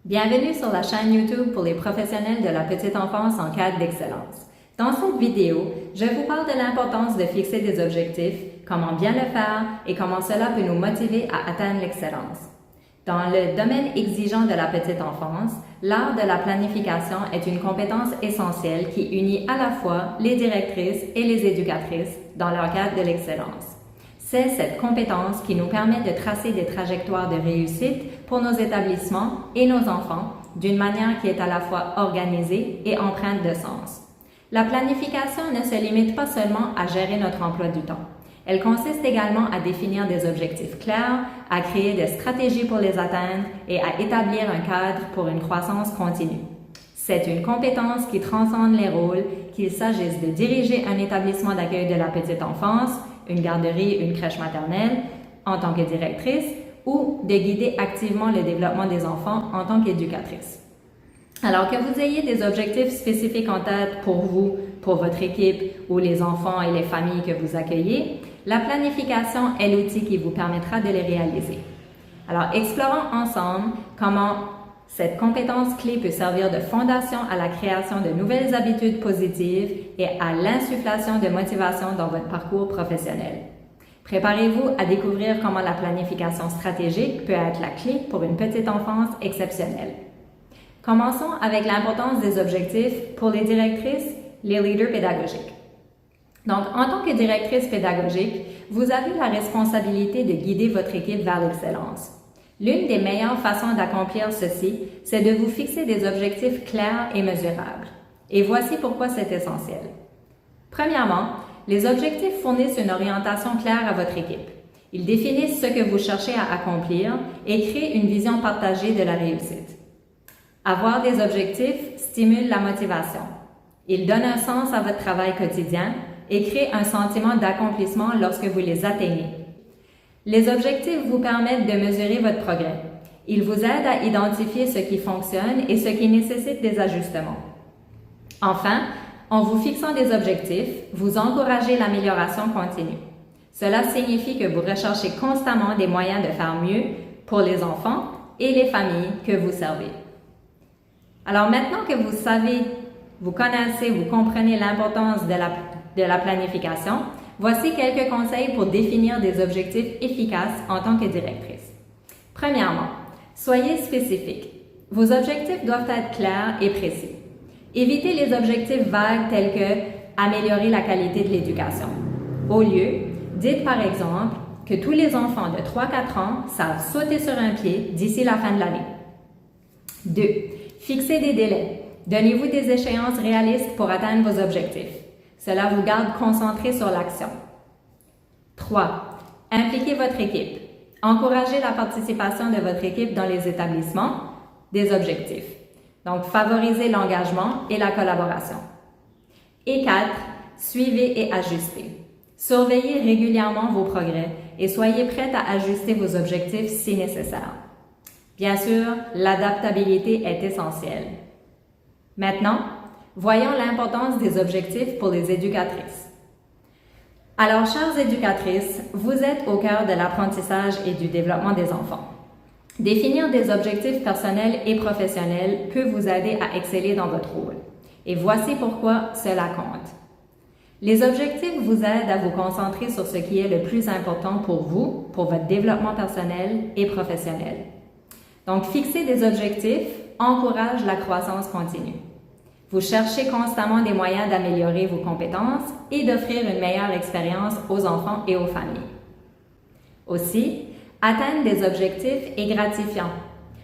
Bienvenue sur la chaîne YouTube pour les professionnels de la petite enfance en cadre d'excellence. Dans cette vidéo, je vous parle de l'importance de fixer des objectifs, comment bien le faire et comment cela peut nous motiver à atteindre l'excellence. Dans le domaine exigeant de la petite enfance, l'art de la planification est une compétence essentielle qui unit à la fois les directrices et les éducatrices dans leur cadre de l'excellence. C'est cette compétence qui nous permet de tracer des trajectoires de réussite pour nos établissements et nos enfants d'une manière qui est à la fois organisée et empreinte de sens. La planification ne se limite pas seulement à gérer notre emploi du temps. Elle consiste également à définir des objectifs clairs, à créer des stratégies pour les atteindre et à établir un cadre pour une croissance continue. C'est une compétence qui transcende les rôles, qu'il s'agisse de diriger un établissement d'accueil de la petite enfance, une garderie, une crèche maternelle en tant que directrice ou de guider activement le développement des enfants en tant qu'éducatrice. Alors que vous ayez des objectifs spécifiques en tête pour vous, pour votre équipe ou les enfants et les familles que vous accueillez, la planification est l'outil qui vous permettra de les réaliser. Alors, explorons ensemble comment cette compétence clé peut servir de fondation à la création de nouvelles habitudes positives et à l'insufflation de motivation dans votre parcours professionnel. Préparez-vous à découvrir comment la planification stratégique peut être la clé pour une petite enfance exceptionnelle. Commençons avec l'importance des objectifs pour les directrices, les leaders pédagogiques. Donc, en tant que directrice pédagogique, vous avez la responsabilité de guider votre équipe vers l'excellence. L'une des meilleures façons d'accomplir ceci, c'est de vous fixer des objectifs clairs et mesurables. Et voici pourquoi c'est essentiel. Premièrement, les objectifs fournissent une orientation claire à votre équipe. Ils définissent ce que vous cherchez à accomplir et créent une vision partagée de la réussite. Avoir des objectifs stimule la motivation. Ils donnent un sens à votre travail quotidien et créent un sentiment d'accomplissement lorsque vous les atteignez. Les objectifs vous permettent de mesurer votre progrès. Ils vous aident à identifier ce qui fonctionne et ce qui nécessite des ajustements. Enfin, en vous fixant des objectifs, vous encouragez l'amélioration continue. Cela signifie que vous recherchez constamment des moyens de faire mieux pour les enfants et les familles que vous servez. Alors maintenant que vous savez, vous connaissez, vous comprenez l'importance de la planification, voici quelques conseils pour définir des objectifs efficaces en tant que directrice. Premièrement, soyez spécifique. Vos objectifs doivent être clairs et précis. Évitez les objectifs vagues tels que améliorer la qualité de l'éducation. Au lieu, dites par exemple que tous les enfants de 3-4 ans savent sauter sur un pied d'ici la fin de l'année. 2. Fixez des délais. Donnez-vous des échéances réalistes pour atteindre vos objectifs. Cela vous garde concentré sur l'action. 3. Impliquez votre équipe. Encouragez la participation de votre équipe dans les établissements des objectifs. Donc, favorisez l'engagement et la collaboration. Et 4. Suivez et ajustez. Surveillez régulièrement vos progrès et soyez prête à ajuster vos objectifs si nécessaire. Bien sûr, l'adaptabilité est essentielle. Maintenant, voyons l'importance des objectifs pour les éducatrices. Alors, chères éducatrices, vous êtes au cœur de l'apprentissage et du développement des enfants. Définir des objectifs personnels et professionnels peut vous aider à exceller dans votre rôle. Et voici pourquoi cela compte. Les objectifs vous aident à vous concentrer sur ce qui est le plus important pour vous, pour votre développement personnel et professionnel. Donc, fixer des objectifs encourage la croissance continue. Vous cherchez constamment des moyens d'améliorer vos compétences et d'offrir une meilleure expérience aux enfants et aux familles. Aussi, atteindre des objectifs est gratifiant.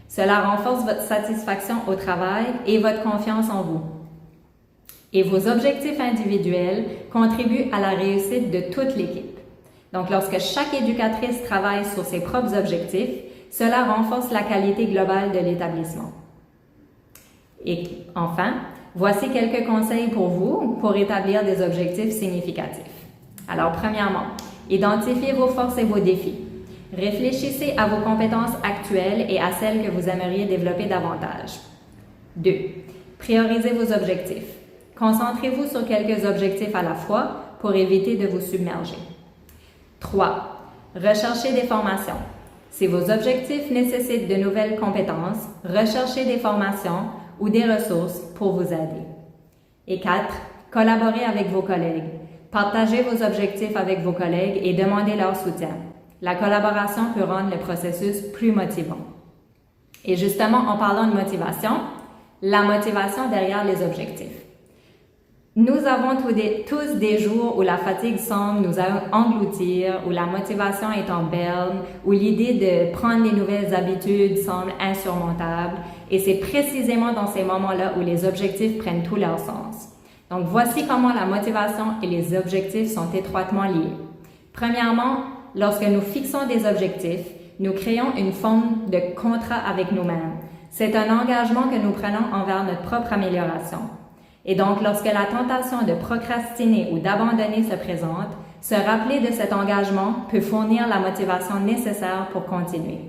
Cela renforce votre satisfaction au travail et votre confiance en vous. Et vos objectifs individuels contribuent à la réussite de toute l'équipe. Donc, lorsque chaque éducatrice travaille sur ses propres objectifs, cela renforce la qualité globale de l'établissement. Et enfin, voici quelques conseils pour vous pour établir des objectifs significatifs. Alors, premièrement, identifiez vos forces et vos défis. Réfléchissez à vos compétences actuelles et à celles que vous aimeriez développer davantage. 2. Priorisez vos objectifs. Concentrez-vous sur quelques objectifs à la fois pour éviter de vous submerger. 3. Recherchez des formations. Si vos objectifs nécessitent de nouvelles compétences, recherchez des formations ou des ressources pour vous aider. Et 4. Collaborez avec vos collègues. Partagez vos objectifs avec vos collègues et demandez leur soutien. La collaboration peut rendre le processus plus motivant. Et justement, en parlant de motivation, la motivation derrière les objectifs. Nous avons tous des jours où la fatigue semble nous engloutir, où la motivation est en berne, où l'idée de prendre des nouvelles habitudes semble insurmontable. Et c'est précisément dans ces moments-là où les objectifs prennent tout leur sens. Donc, voici comment la motivation et les objectifs sont étroitement liés. Premièrement, lorsque nous fixons des objectifs, nous créons une forme de contrat avec nous-mêmes. C'est un engagement que nous prenons envers notre propre amélioration. Et donc, lorsque la tentation de procrastiner ou d'abandonner se présente, se rappeler de cet engagement peut fournir la motivation nécessaire pour continuer.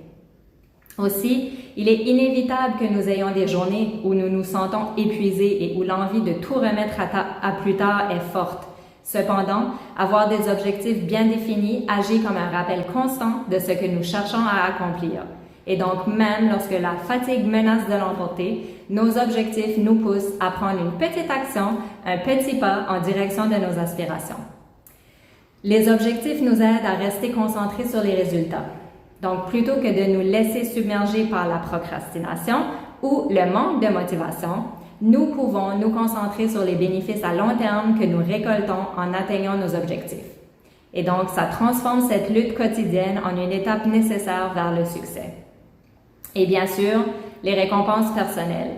Aussi, il est inévitable que nous ayons des journées où nous nous sentons épuisés et où l'envie de tout remettre à plus tard est forte. Cependant, avoir des objectifs bien définis agit comme un rappel constant de ce que nous cherchons à accomplir. Et donc, même lorsque la fatigue menace de l'emporter, nos objectifs nous poussent à prendre une petite action, un petit pas en direction de nos aspirations. Les objectifs nous aident à rester concentrés sur les résultats. Donc, plutôt que de nous laisser submerger par la procrastination ou le manque de motivation, nous pouvons nous concentrer sur les bénéfices à long terme que nous récoltons en atteignant nos objectifs. Et donc, ça transforme cette lutte quotidienne en une étape nécessaire vers le succès. Et bien sûr, les récompenses personnelles.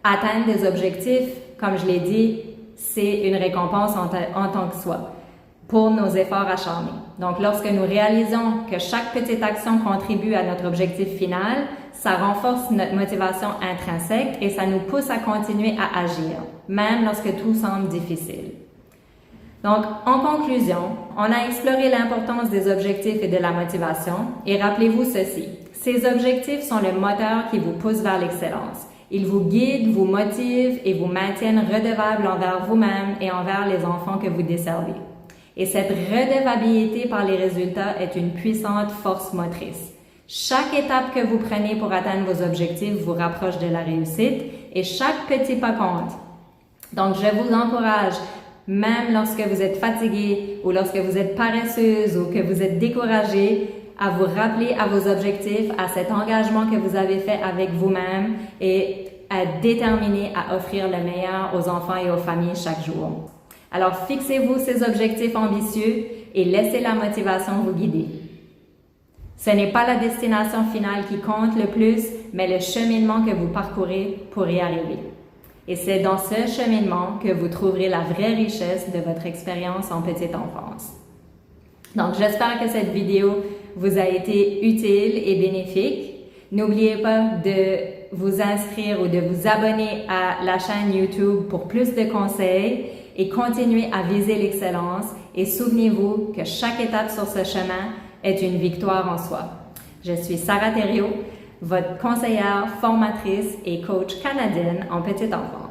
Atteindre des objectifs, comme je l'ai dit, c'est une récompense en tant que soi pour nos efforts acharnés. Donc, lorsque nous réalisons que chaque petite action contribue à notre objectif final, ça renforce notre motivation intrinsèque et ça nous pousse à continuer à agir, même lorsque tout semble difficile. Donc, en conclusion, on a exploré l'importance des objectifs et de la motivation et rappelez-vous ceci, ces objectifs sont le moteur qui vous pousse vers l'excellence. Ils vous guident, vous motivent et vous maintiennent redevables envers vous-même et envers les enfants que vous desservez. Et cette redevabilité par les résultats est une puissante force motrice. Chaque étape que vous prenez pour atteindre vos objectifs vous rapproche de la réussite et chaque petit pas compte. Donc, je vous encourage, même lorsque vous êtes fatigué ou lorsque vous êtes paresseuse ou que vous êtes découragé, à vous rappeler à vos objectifs, à cet engagement que vous avez fait avec vous-même et à être déterminé à offrir le meilleur aux enfants et aux familles chaque jour. Alors, fixez-vous ces objectifs ambitieux et laissez la motivation vous guider. Ce n'est pas la destination finale qui compte le plus, mais le cheminement que vous parcourez pour y arriver. Et c'est dans ce cheminement que vous trouverez la vraie richesse de votre expérience en petite enfance. Donc, j'espère que cette vidéo vous a été utile et bénéfique. N'oubliez pas de vous inscrire ou de vous abonner à la chaîne YouTube pour plus de conseils et continuez à viser l'excellence. Et souvenez-vous que chaque étape sur ce chemin est une victoire en soi. Je suis Sarah Thériault, votre conseillère, formatrice et coach canadienne en petite enfance.